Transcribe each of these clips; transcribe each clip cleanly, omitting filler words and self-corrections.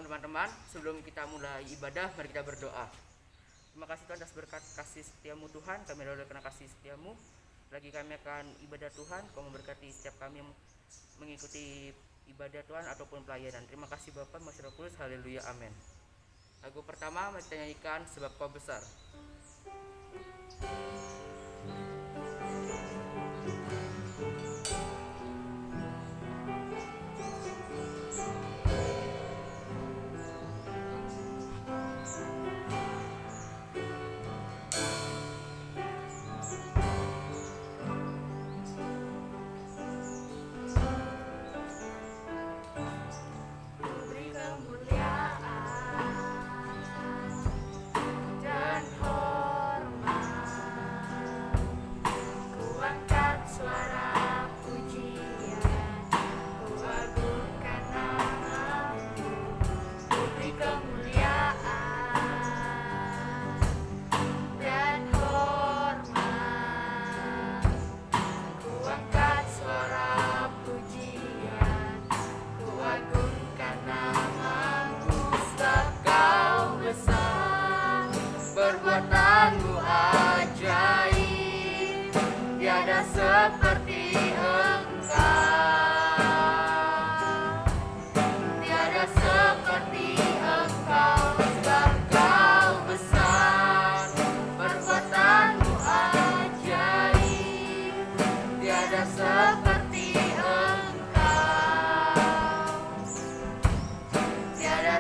teman-teman, sebelum kita mulai ibadah, mari kita berdoa. Terima kasih Tuhan atas berkat kasih setiamu Tuhan, kami berdoa karena kasih setiamu. Lagi kami akan ibadah Tuhan, kau memberkati setiap kami yang mengikuti ibadah Tuhan ataupun pelayanan. Terima kasih Bapa, Masih Roh Kudus, haleluya, amin. Lagu pertama mari kita nyanyikan Sebab Kau Besar. Perbuatanmu ajaib, tiada seperti Engkau, tiada seperti Engkau, sebab Kau besar. Perbuatanmu ajaib, tiada seperti Engkau, tiada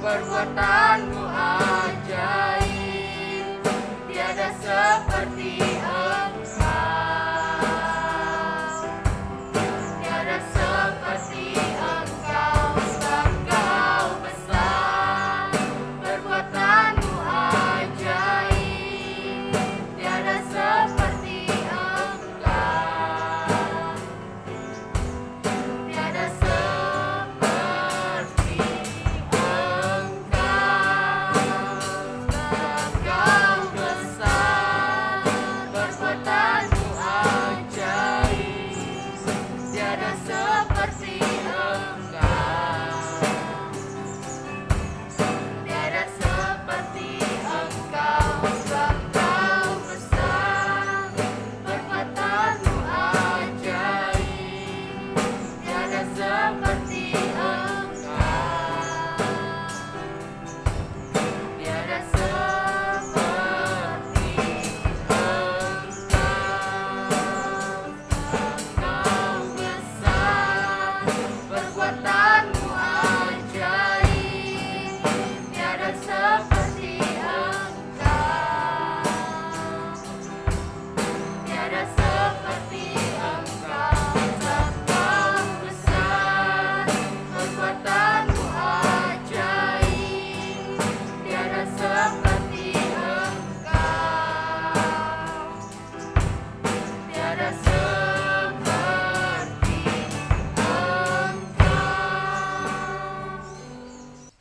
perbuatanmu ajaib, tiada seperti Engkau, tiada seperti Engkau, sebab Kau besar. Perbuatanmu ajaib, tiada seperti Engkau, tiada seperti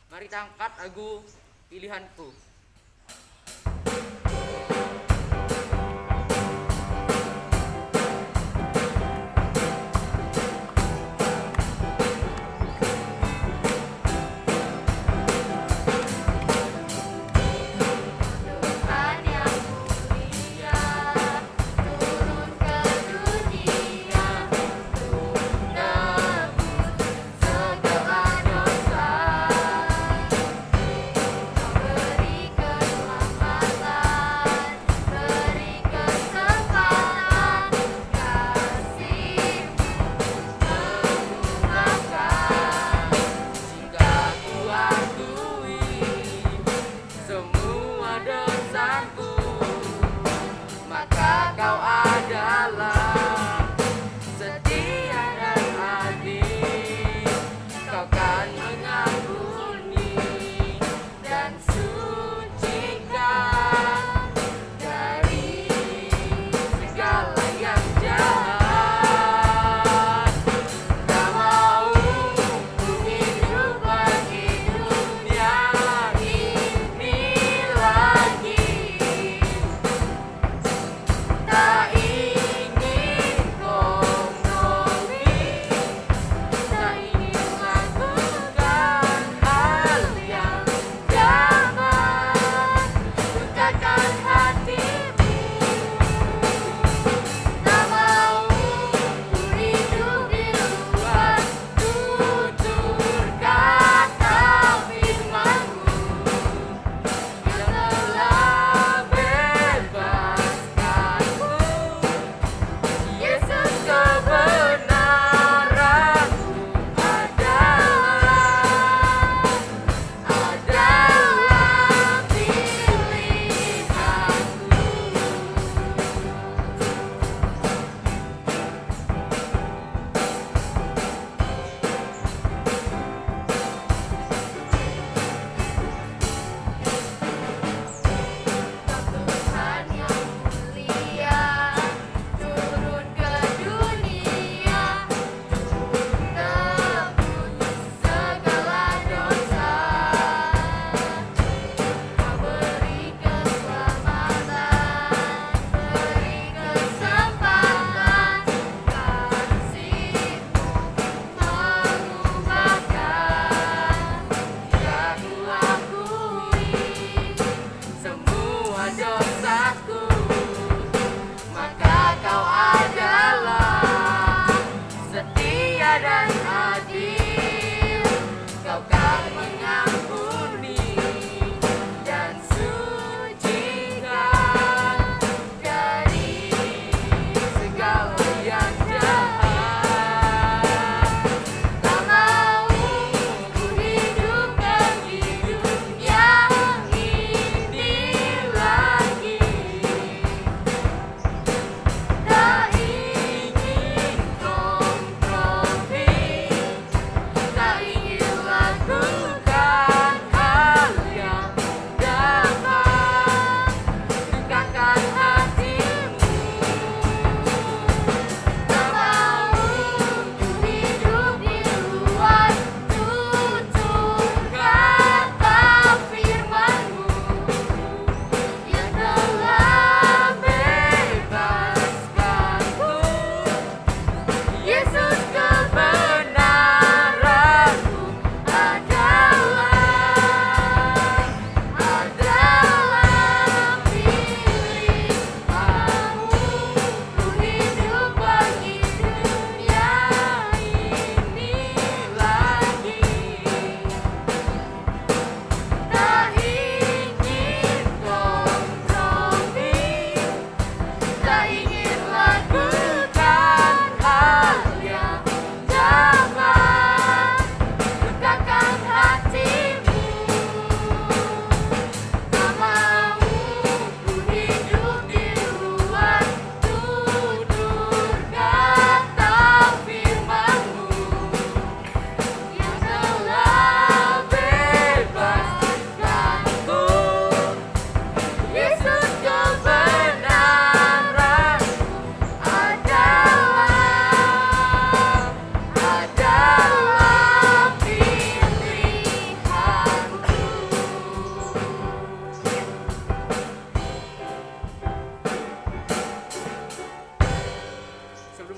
Mari kita angkat lagu Pilihanku. Berikan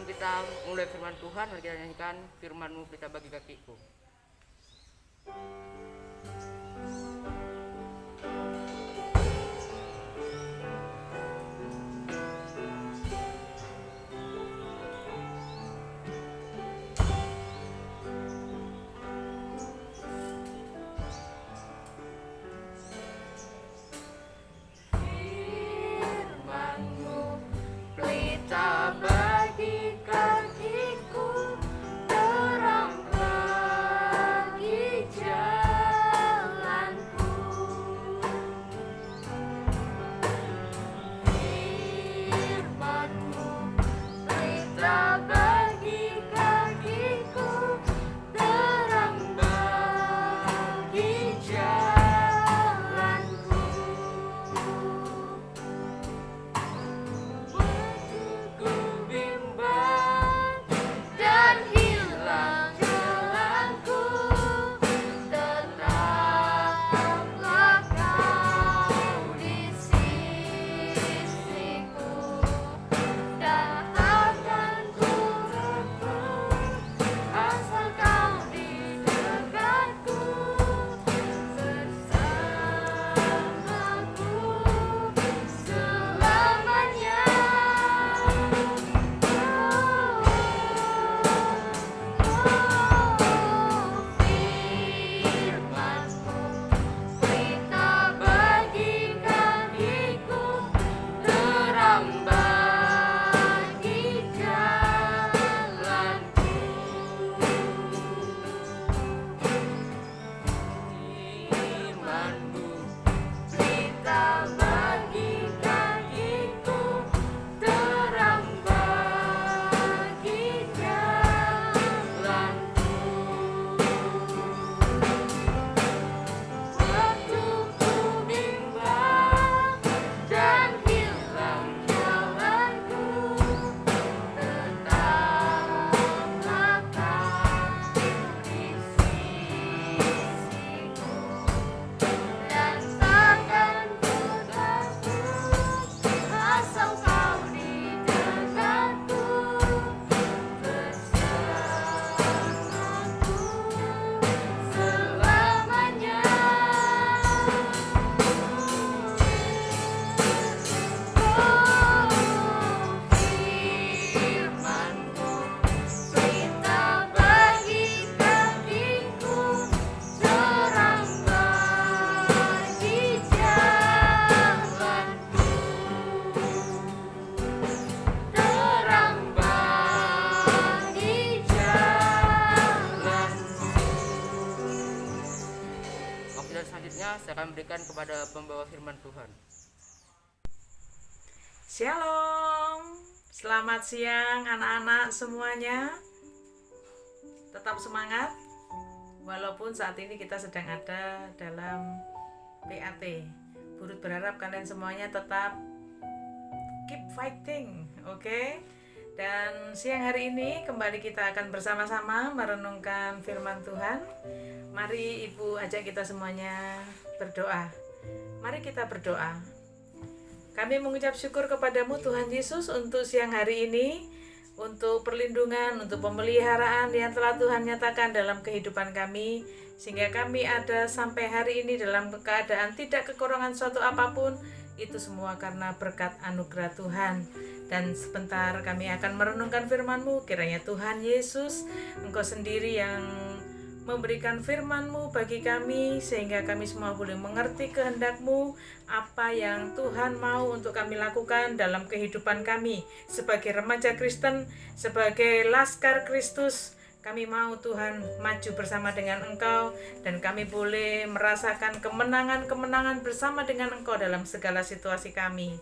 kita mulai firman Tuhan, mari kita nyanyikan firman-Mu pelita bagi kakiku. Saya akan berikan kepada pembawa firman Tuhan. Shalom, selamat siang anak-anak semuanya. Tetap semangat walaupun saat ini kita sedang ada dalam PAT. Burut berharap kalian semuanya tetap keep fighting, oke? Dan siang hari ini kembali kita akan bersama-sama merenungkan firman Tuhan. Mari Ibu ajak kita semuanya berdoa. Mari kita berdoa. Kami mengucap syukur kepadamu Tuhan Yesus untuk siang hari ini, untuk perlindungan, untuk pemeliharaan yang telah Tuhan nyatakan dalam kehidupan kami, sehingga kami ada sampai hari ini dalam keadaan tidak kekurangan suatu apapun. Itu semua karena berkat anugerah Tuhan. Dan sebentar kami akan merenungkan firman-Mu. Kiranya Tuhan Yesus, Engkau sendiri yang memberikan firman-Mu bagi kami, sehingga kami semua boleh mengerti kehendak-Mu, apa yang Tuhan mau untuk kami lakukan dalam kehidupan kami sebagai remaja Kristen, sebagai laskar Kristus. Kami mau Tuhan maju bersama dengan Engkau, dan kami boleh merasakan kemenangan-kemenangan bersama dengan Engkau dalam segala situasi kami.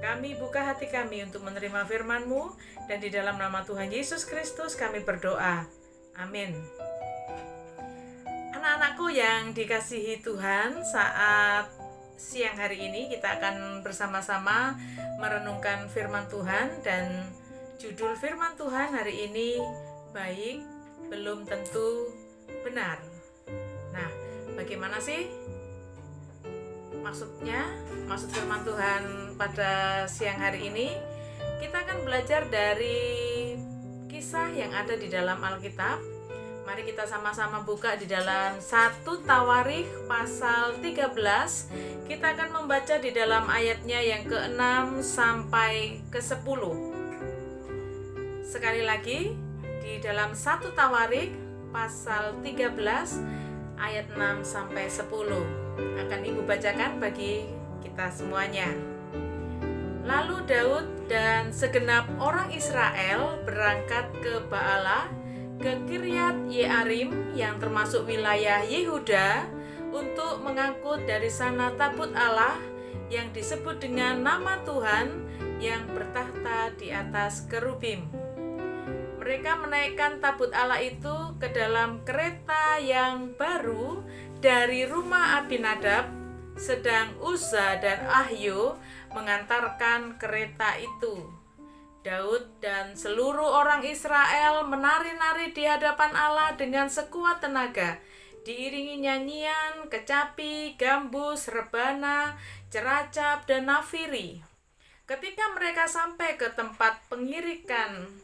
Kami buka hati kami untuk menerima firman-Mu, dan di dalam nama Tuhan Yesus Kristus kami berdoa. Amin. Anak-anakku yang dikasihi Tuhan, saat siang hari ini kita akan bersama-sama merenungkan firman Tuhan, dan judul firman Tuhan hari ini, baik belum tentu benar. Nah, bagaimana sih maksudnya, firman Tuhan pada siang hari ini? Kita akan belajar dari kisah yang ada di dalam Alkitab. Mari kita sama-sama buka di dalam 1 Tawarikh pasal 13. Kita akan membaca di dalam ayatnya yang ke-6 sampai ke-10. Sekali lagi, di dalam 1 Tawarikh pasal 13 ayat 6 sampai 10. Akan Ibu bacakan bagi kita semuanya. Lalu Daud dan segenap orang Israel berangkat ke Baalah, ke Kiryat Yearim yang termasuk wilayah Yehuda, untuk mengangkut dari sana tabut Allah yang disebut dengan nama Tuhan yang bertahta di atas kerubim. Mereka menaikkan tabut Allah itu ke dalam kereta yang baru dari rumah Abinadab, sedang Uza dan Ahyo mengantarkan kereta itu. Daud dan seluruh orang Israel menari-nari di hadapan Allah dengan sekuat tenaga, diiringi nyanyian, kecapi, gambus, rebana, ceracap, dan nafiri. Ketika mereka sampai ke tempat pengirikan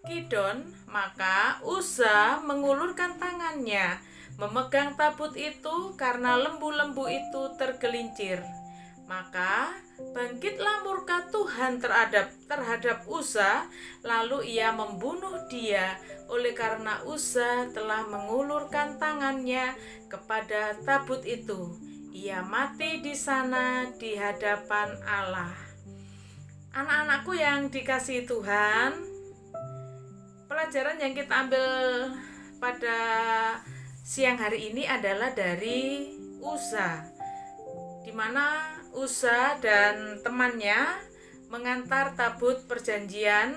Kidon, maka Uza mengulurkan tangannya, memegang tabut itu karena lembu-lembu itu tergelincir. Maka bangkitlah murka Tuhan terhadap Uza, lalu ia membunuh dia oleh karena Uza telah mengulurkan tangannya kepada tabut itu. Ia mati di sana di hadapan Allah. Anak-anakku yang dikasihi Tuhan, pelajaran yang kita ambil pada siang hari ini adalah dari Uza, di mana Uza dan temannya mengantar tabut perjanjian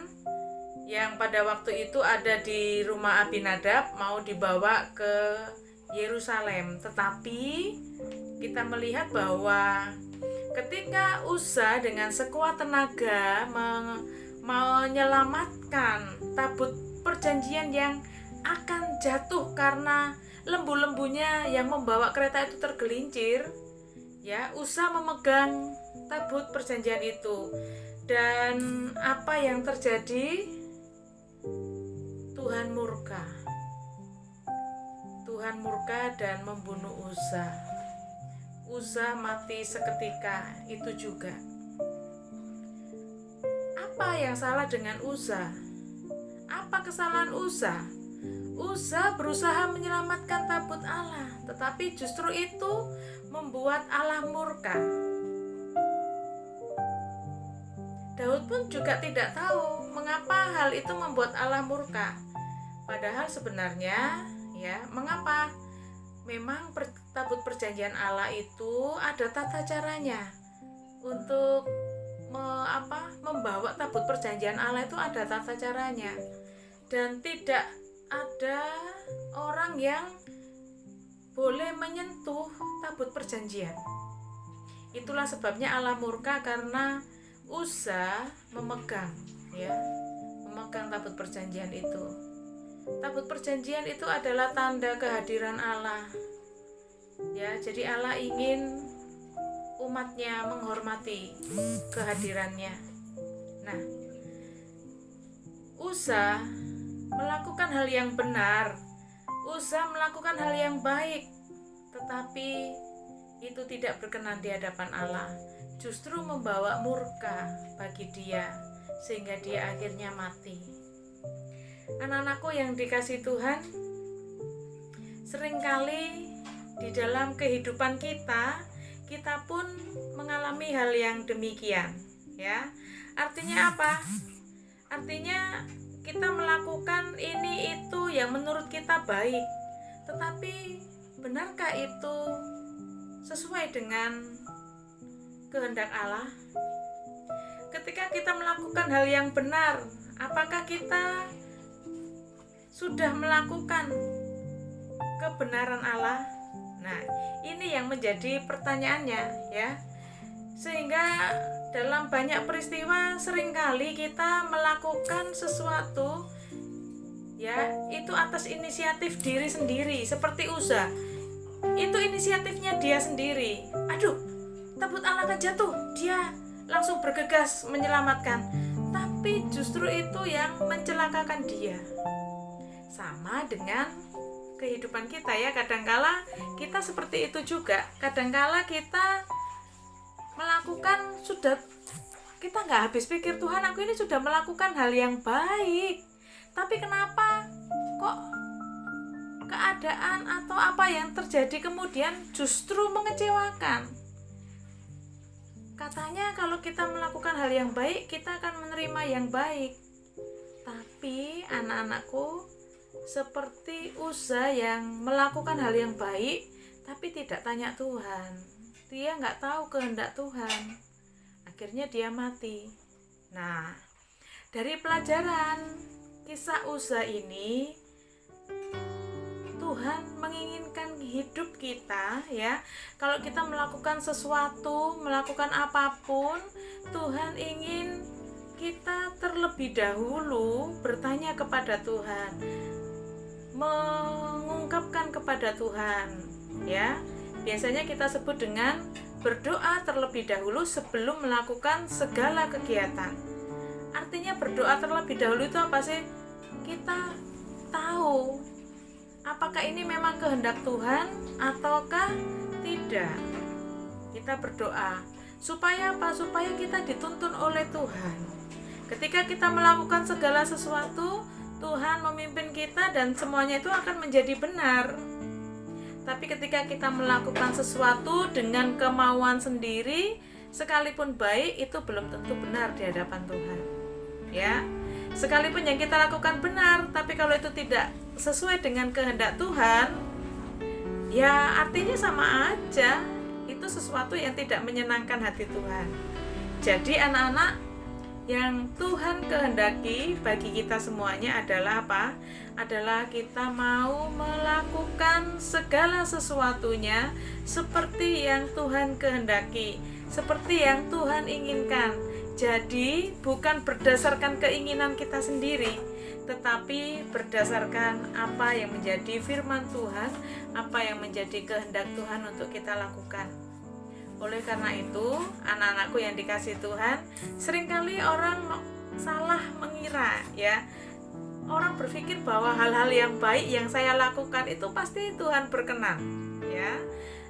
yang pada waktu itu ada di rumah Abinadab, mau dibawa ke Yerusalem. Tetapi kita melihat bahwa ketika Uza dengan sekuat tenaga menyelamatkan tabut perjanjian yang akan jatuh karena lembu-lembunya yang membawa kereta itu tergelincir, ya, Uza memegang tabut perjanjian itu. Dan apa yang terjadi? Tuhan murka. Tuhan murka dan membunuh Uza. Uza mati seketika itu juga. Apa yang salah dengan Uza? Apa kesalahan Uza? Uza berusaha menyelamatkan tabut Allah, tetapi justru itu membuat Allah murka. Daud pun juga tidak tahu mengapa hal itu membuat Allah murka. Padahal sebenarnya, ya, mengapa? Memang tabut perjanjian Allah itu ada tata caranya. Untuk membawa tabut perjanjian Allah itu ada tata caranya. Dan tidak ada orang yang boleh menyentuh tabut perjanjian. Itulah sebabnya Allah murka karena Uza memegang tabut perjanjian itu. Tabut perjanjian itu adalah tanda kehadiran Allah. Ya, jadi Allah ingin umatnya menghormati kehadirannya. Nah, Uza melakukan hal yang benar. Uza melakukan hal yang baik, tetapi itu tidak berkenan di hadapan Allah. Justru membawa murka bagi dia, sehingga dia akhirnya mati. Anak-anakku yang dikasihi Tuhan, seringkali di dalam kehidupan kita pun mengalami hal yang demikian, ya. Artinya apa? Artinya kita melakukan ini itu yang menurut kita baik, tetapi benarkah itu sesuai dengan kehendak Allah? Ketika kita melakukan hal yang benar, apakah kita sudah melakukan kebenaran Allah? Nah, ini yang menjadi pertanyaannya, ya. Sehingga dalam banyak peristiwa seringkali kita melakukan sesuatu, ya, itu atas inisiatif diri sendiri. Seperti Uza, itu inisiatifnya dia sendiri. Aduh, tabut Allah akan jatuh, dia langsung bergegas menyelamatkan. Tapi tapi justru itu yang mencelakakan dia. Sama dengan kehidupan kita ya, kadangkala kita seperti itu juga. Kadangkala kita melakukan, kita nggak habis pikir, Tuhan aku ini sudah melakukan hal yang baik, tapi kenapa kok keadaan atau apa yang terjadi kemudian justru mengecewakan. Katanya kalau kita melakukan hal yang baik, kita akan menerima yang baik. Tapi anak-anakku, seperti Uza yang melakukan hal yang baik, tapi tidak tanya Tuhan. Dia nggak tahu kehendak Tuhan. Akhirnya dia mati. Nah, dari pelajaran kisah Uza ini, Tuhan menginginkan hidup kita ya. Kalau kita melakukan sesuatu, melakukan apapun, Tuhan ingin kita terlebih dahulu bertanya kepada Tuhan, mengungkapkan kepada Tuhan ya. Biasanya kita sebut dengan berdoa terlebih dahulu sebelum melakukan segala kegiatan. Artinya berdoa terlebih dahulu itu apa sih? Kita tahu apakah ini memang kehendak Tuhan ataukah tidak. Kita berdoa supaya apa? Supaya kita dituntun oleh Tuhan. Ketika kita melakukan segala sesuatu, Tuhan memimpin kita dan semuanya itu akan menjadi benar. Tapi ketika kita melakukan sesuatu dengan kemauan sendiri, sekalipun baik, itu belum tentu benar di hadapan Tuhan. Ya, sekalipun yang kita lakukan benar, tapi kalau itu tidak sesuai dengan kehendak Tuhan, ya artinya sama aja, itu sesuatu yang tidak menyenangkan hati Tuhan. Jadi anak-anak, yang Tuhan kehendaki bagi kita semuanya adalah apa? Adalah kita mau melakukan segala sesuatunya seperti yang Tuhan kehendaki, seperti yang Tuhan inginkan. Jadi bukan berdasarkan keinginan kita sendiri, tetapi berdasarkan apa yang menjadi firman Tuhan, apa yang menjadi kehendak Tuhan untuk kita lakukan. Oleh karena itu, anak-anakku yang dikasihi Tuhan, seringkali orang salah mengira ya. Orang berpikir bahwa hal-hal yang baik yang saya lakukan itu pasti Tuhan berkenan, ya.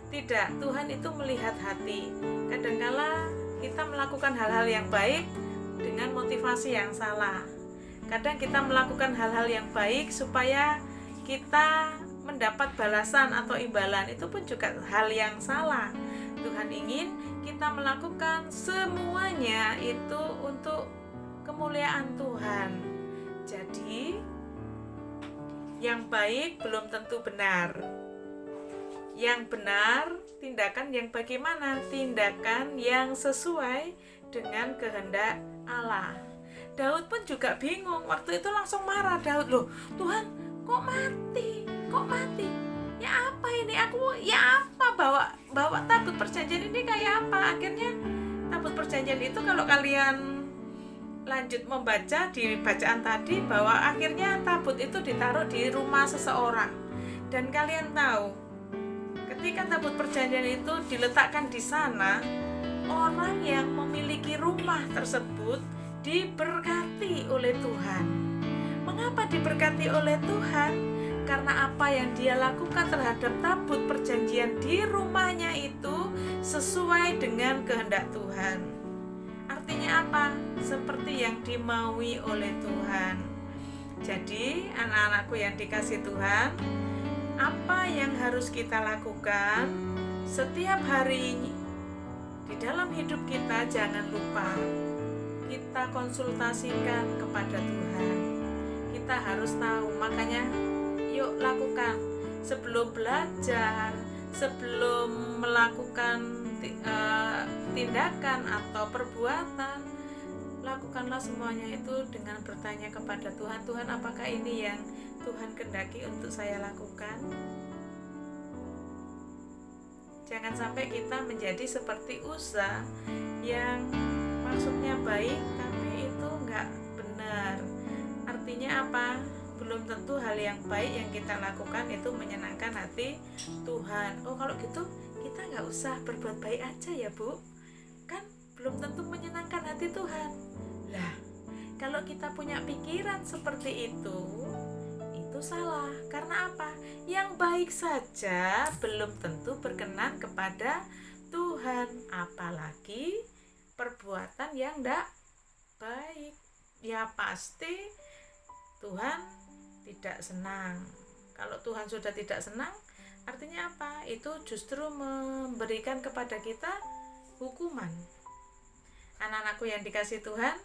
Tidak, Tuhan itu melihat hati. Kadangkala kita melakukan hal-hal yang baik dengan motivasi yang salah. Kadang kita melakukan hal-hal yang baik supaya kita mendapat balasan atau imbalan, itu pun juga hal yang salah. Tuhan ingin kita melakukan semuanya itu untuk kemuliaan Tuhan. Jadi yang baik belum tentu benar. Yang benar, tindakan yang bagaimana? Tindakan yang sesuai dengan kehendak Allah. Daud pun juga bingung, waktu itu langsung marah Daud, loh Tuhan kok mati? Kok mati? Ya apa ini? Bawa tabut perjanjian ini kayak apa? Akhirnya tabut perjanjian itu kalau kalian lanjut membaca di bacaan tadi, bahwa akhirnya tabut itu ditaruh di rumah seseorang. Dan kalian tahu, ketika tabut perjanjian itu diletakkan di sana, orang yang memiliki rumah tersebut diberkati oleh Tuhan. Mengapa diberkati oleh Tuhan? Karena apa yang dia lakukan terhadap tabut perjanjian di rumahnya itu sesuai dengan kehendak Tuhan. Artinya apa? Seperti yang dimaui oleh Tuhan. Jadi anak-anakku yang dikasihi Tuhan, apa yang harus kita lakukan setiap hari di dalam hidup kita? Jangan lupa kita konsultasikan kepada Tuhan. Kita harus tahu, makanya yuk lakukan sebelum belajar, sebelum melakukan tindakan atau perbuatan, lakukanlah semuanya itu dengan bertanya kepada Tuhan. Tuhan, apakah ini yang Tuhan kehendaki untuk saya lakukan? Jangan sampai kita menjadi seperti Uza yang maksudnya baik tapi itu enggak benar. Artinya apa? Belum tentu hal yang baik yang kita lakukan itu menyenangkan hati Tuhan. Oh kalau gitu kita nggak usah berbuat baik aja ya Bu, kan belum tentu menyenangkan hati Tuhan. Lah Kalau kita punya pikiran seperti itu salah. Karena apa? Yang baik saja belum tentu berkenan kepada Tuhan, apalagi perbuatan yang tidak baik. Ya pasti Tuhan tidak senang. Kalau Tuhan sudah tidak senang, artinya apa? Itu justru memberikan kepada kita hukuman. Anak-anakku yang dikasih Tuhan,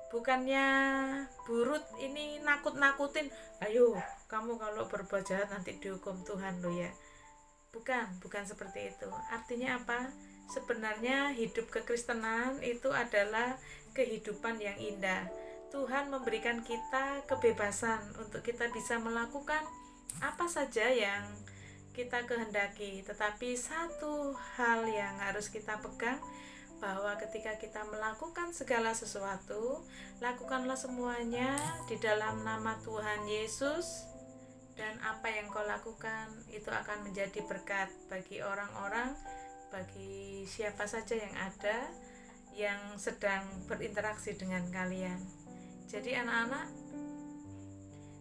bukannya burut ini nakut-nakutin, ayo kamu kalau berbuat jahat nanti dihukum Tuhan loh ya. Bukan seperti itu. Artinya apa? Sebenarnya hidup kekristenan itu adalah kehidupan yang indah. Tuhan memberikan kita kebebasan untuk kita bisa melakukan apa saja yang kita kehendaki. Tetapi satu hal yang harus kita pegang, bahwa ketika kita melakukan segala sesuatu, lakukanlah semuanya di dalam nama Tuhan Yesus, dan apa yang kau lakukan itu akan menjadi berkat bagi orang-orang, bagi siapa saja yang ada yang sedang berinteraksi dengan kalian. Jadi anak-anak,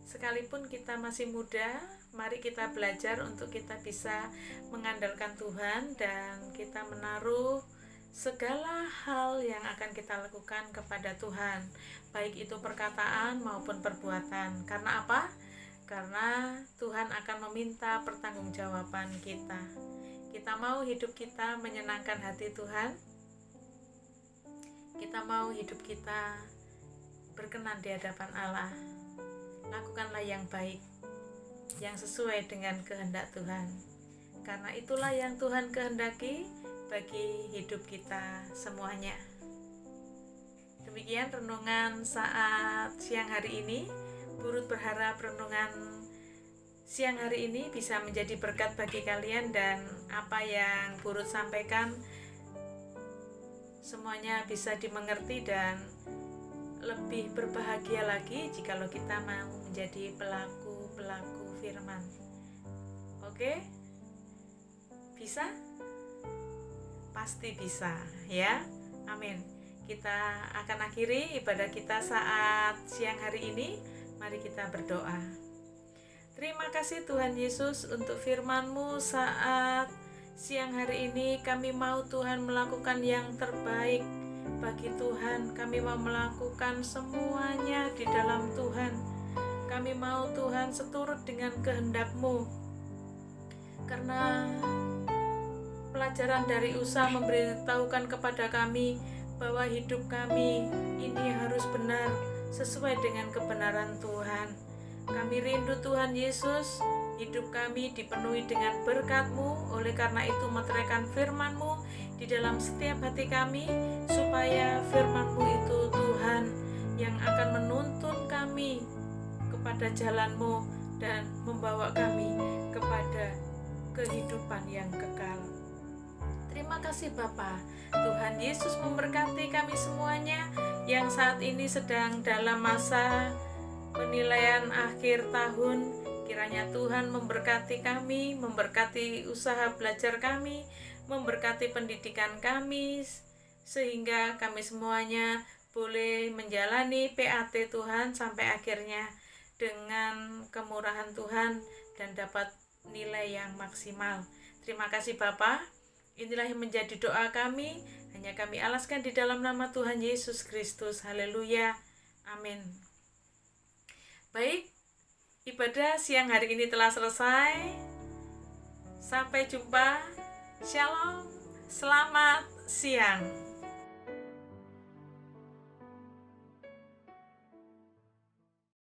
sekalipun kita masih muda, mari kita belajar untuk kita bisa mengandalkan Tuhan dan kita menaruh segala hal yang akan kita lakukan kepada Tuhan, baik itu perkataan maupun perbuatan. Karena apa? Karena Tuhan akan meminta pertanggungjawaban kita. Kita mau hidup kita menyenangkan hati Tuhan? Kita mau hidup kita berkenan di hadapan Allah? Lakukanlah yang baik, yang sesuai dengan kehendak Tuhan. Karena itulah yang Tuhan kehendaki bagi hidup kita semuanya. Demikian renungan saat siang hari ini. Burut berharap renungan siang hari ini bisa menjadi berkat bagi kalian, dan apa yang Burut sampaikan semuanya bisa dimengerti dan lebih berbahagia lagi jikalau kita mau menjadi pelaku-pelaku firman. Oke? Bisa? Pasti bisa ya. Amin. Kita akan akhiri ibadah kita saat siang hari ini. Mari kita berdoa. Terima kasih Tuhan Yesus untuk firman-Mu saat siang hari ini. Kami mau Tuhan melakukan yang terbaik bagi Tuhan. Kami mau melakukan semuanya di dalam Tuhan. Kami mau Tuhan seturut dengan kehendak-Mu. Karena pelajaran dari Usa memberitahukan kepada kami bahwa hidup kami ini harus benar sesuai dengan kebenaran Tuhan. Kami rindu Tuhan Yesus, hidup kami dipenuhi dengan berkat-Mu. Oleh karena itu meteraikan firman-Mu di dalam setiap hati kami, supaya firman-Mu itu Tuhan yang akan menuntun kami kepada jalan-Mu dan membawa kami kepada kehidupan yang kekal. Terima kasih Bapa. Tuhan Yesus memberkati kami semuanya yang saat ini sedang dalam masa penilaian akhir tahun. Kiranya Tuhan memberkati kami, memberkati usaha belajar kami, memberkati pendidikan kami, sehingga kami semuanya boleh menjalani PAT Tuhan sampai akhirnya dengan kemurahan Tuhan dan dapat nilai yang maksimal. Terima kasih Bapa. Inilah yang menjadi doa kami, hanya kami alaskan di dalam nama Tuhan Yesus Kristus. Haleluya. Amin. Baik, ibadah siang hari ini telah selesai. Sampai jumpa. Shalom. Selamat siang.